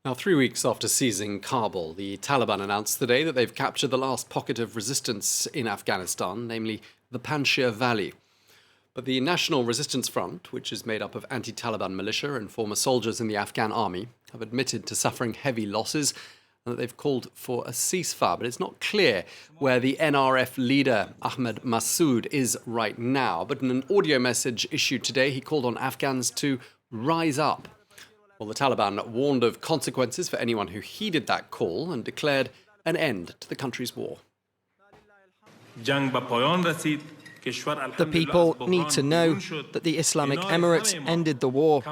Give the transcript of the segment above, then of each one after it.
Now, 3 weeks after seizing Kabul, the Taliban announced today that they've captured the last pocket of resistance in Afghanistan, namely the Panjshir Valley. But the National Resistance Front, which is made up of anti-Taliban militia and former soldiers in the Afghan army, have admitted to suffering heavy losses and that they've called for a ceasefire. But it's not clear where the NRF leader, Ahmad Massoud, is right now. But in an audio message issued today, he called on Afghans to rise up. Well, the Taliban warned of consequences for anyone who heeded that call and declared an end to the country's war. The people need to know that the Islamic Emirates ended the war.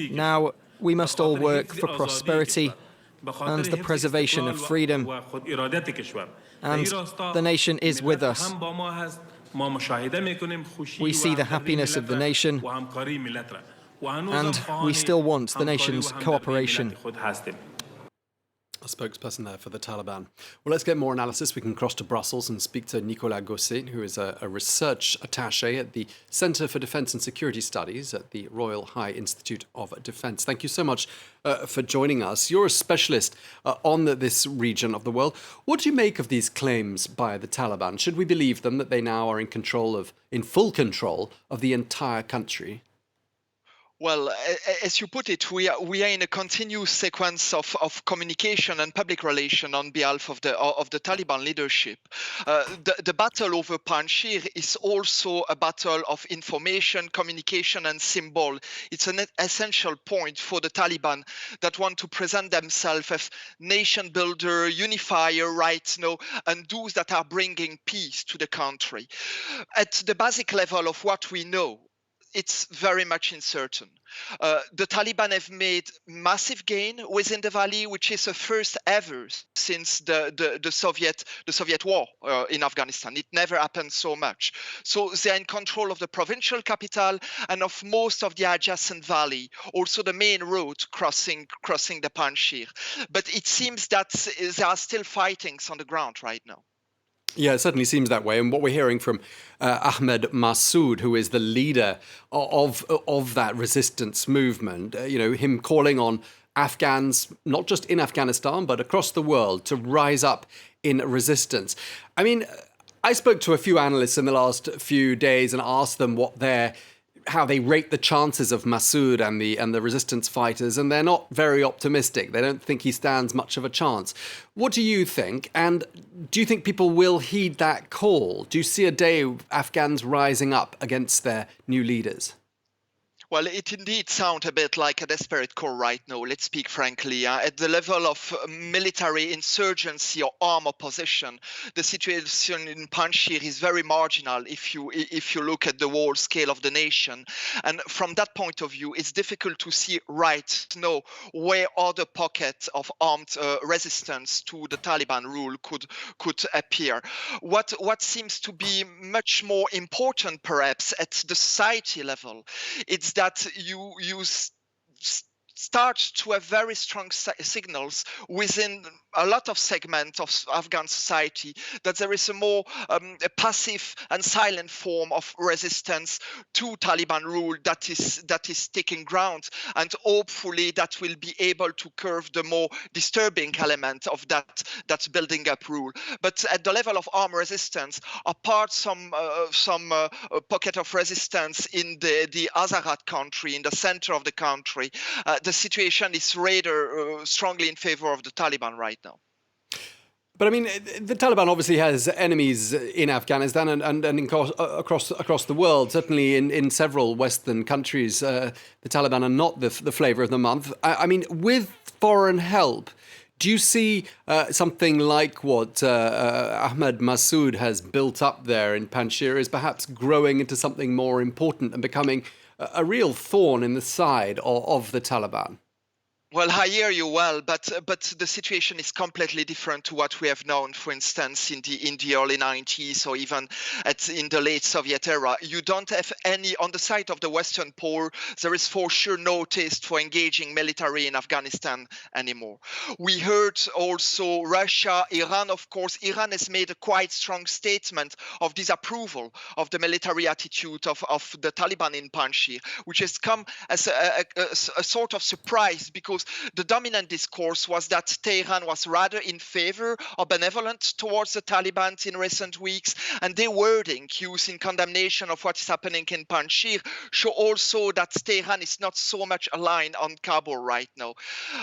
Now we must all work for prosperity and the preservation of freedom. And the nation is with us. We see the happiness of the nation, and we still want the nation's cooperation. A spokesperson there for the Taliban. Well, let's get more analysis. We can cross to Brussels and speak to Nicolas Gosset, who is a research attaché at the Centre for Defence and Security Studies at the Royal High Institute of Defence. Thank you so much for joining us. You're a specialist on this region of the world. What do you make of these claims by the Taliban? Should we believe them that they now are in full control of the entire country? Well, as you put it, we are in a continuous sequence of communication and public relation on behalf of the Taliban leadership. The battle over Panjshir is also a battle of information, communication, and symbol. It's an essential point for the Taliban that want to present themselves as nation builder, unifier, right now, and those that are bringing peace to the country. At the basic level of what we know, it's very much uncertain. The Taliban have made massive gain within the valley, which is the first ever since the Soviet war in Afghanistan. It never happened so much. So they're in control of the provincial capital and of most of the adjacent valley, also the main road crossing the Panjshir. But it seems that there are still fightings on the ground right now. Yeah, it certainly seems that way. And what we're hearing from Ahmad Massoud, who is the leader of that resistance movement, him calling on Afghans, not just in Afghanistan, but across the world, to rise up in resistance. I mean, I spoke to a few analysts in the last few days and asked them how they rate the chances of Massoud and the resistance fighters, and they're not very optimistic. They don't think he stands much of a chance. What do you think? And do you think people will heed that call? Do you see a day of Afghans rising up against their new leaders? Well, it indeed sounds a bit like a desperate call right now, let's speak frankly. At the level of military insurgency or armed opposition, the situation in Panjshir is very marginal if you look at the whole scale of the nation. And from that point of view, it's difficult to see right now where other pockets of armed resistance to the Taliban rule could appear. What seems to be much more important, perhaps, at the society level, it's that you start to have very strong signals within a lot of segments of Afghan society that there is a more passive and silent form of resistance to Taliban rule that is taking ground, and hopefully that will be able to curb the more disturbing element of that building up rule. But at the level of armed resistance, apart some pocket of resistance in the Azawad country, in the center of the country, the situation is rather strongly in favor of the Taliban right now. But I mean, the Taliban obviously has enemies in Afghanistan and across the world. Certainly in several Western countries, the Taliban are not the flavour of the month. I mean, with foreign help, do you see something like what Ahmad Massoud has built up there in Panjshir is perhaps growing into something more important and becoming a real thorn in the side of the Taliban? Well, I hear you well, but the situation is completely different to what we have known, for instance, in the early 90s or even in the late Soviet era. You don't have any, on the side of the Western pole, there is for sure no taste for engaging military in Afghanistan anymore. We heard also Russia, Iran, of course. Iran has made a quite strong statement of disapproval of the military attitude of the Taliban in Panjshir, which has come as a sort of surprise because because the dominant discourse was that Tehran was rather in favor or benevolent towards the Taliban in recent weeks, and their wording used in condemnation of what is happening in Panjshir show also that Tehran is not so much aligned on Kabul right now.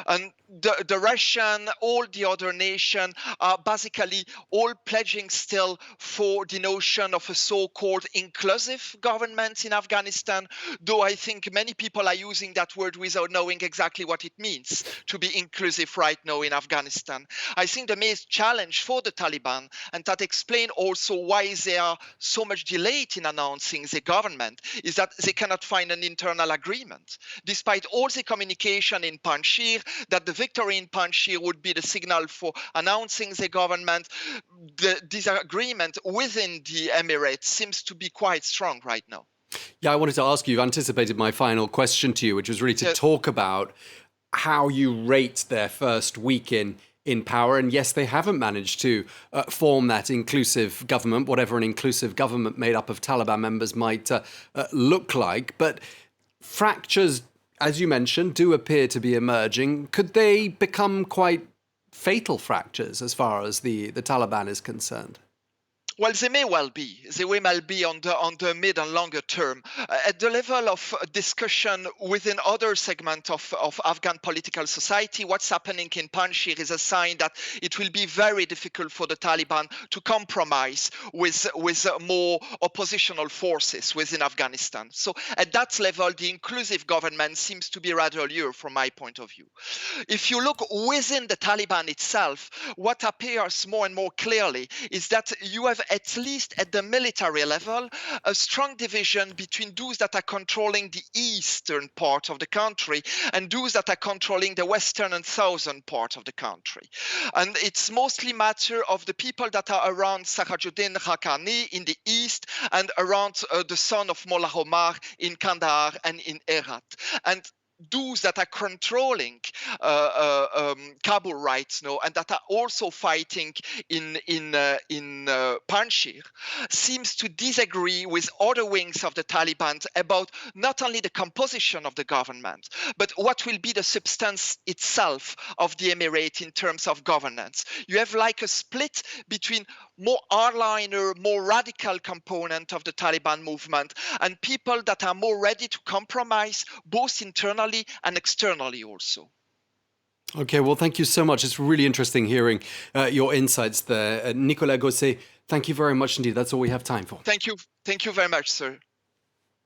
And the Russian, all the other nations are basically all pledging still for the notion of a so-called inclusive government in Afghanistan, though I think many people are using that word without knowing exactly what it means to be inclusive right now in Afghanistan. I think the main challenge for the Taliban, and that explains also why they are so much delayed in announcing the government, is that they cannot find an internal agreement. Despite all the communication in Panjshir, that the victory in Panjshir would be the signal for announcing the government, the disagreement within the Emirates seems to be quite strong right now. Yeah, I wanted to ask you, you've anticipated my final question to you, which was really to talk about how you rate their first week in power. And yes, they haven't managed to form that inclusive government, whatever an inclusive government made up of Taliban members might look like. But fractures, as you mentioned, do appear to be emerging. Could they become quite fatal fractures as far as the Taliban is concerned? Well, they may well be. They may well be on the mid and longer term. At the level of discussion within other segments of Afghan political society, what's happening in Panjshir is a sign that it will be very difficult for the Taliban to compromise with more oppositional forces within Afghanistan. So at that level, the inclusive government seems to be rather lure from my point of view. If you look within the Taliban itself, what appears more and more clearly is that you have, at least at the military level, a strong division between those that are controlling the eastern part of the country and those that are controlling the western and southern part of the country. And it's mostly matter of the people that are around Sarajuddin Haqqani in the east and around the son of Mullah Omar in Kandahar and in Herat. And those that are controlling Kabul right now and that are also fighting in Panjshir seems to disagree with other wings of the Taliban about not only the composition of the government, but what will be the substance itself of the emirate in terms of governance. You have like a split between more hardliner, more radical component of the Taliban movement and people that are more ready to compromise both internally and externally also. Okay, well, thank you so much. It's really interesting hearing your insights there. Nicolas Gosset, thank you very much indeed. That's all we have time for. Thank you very much, sir.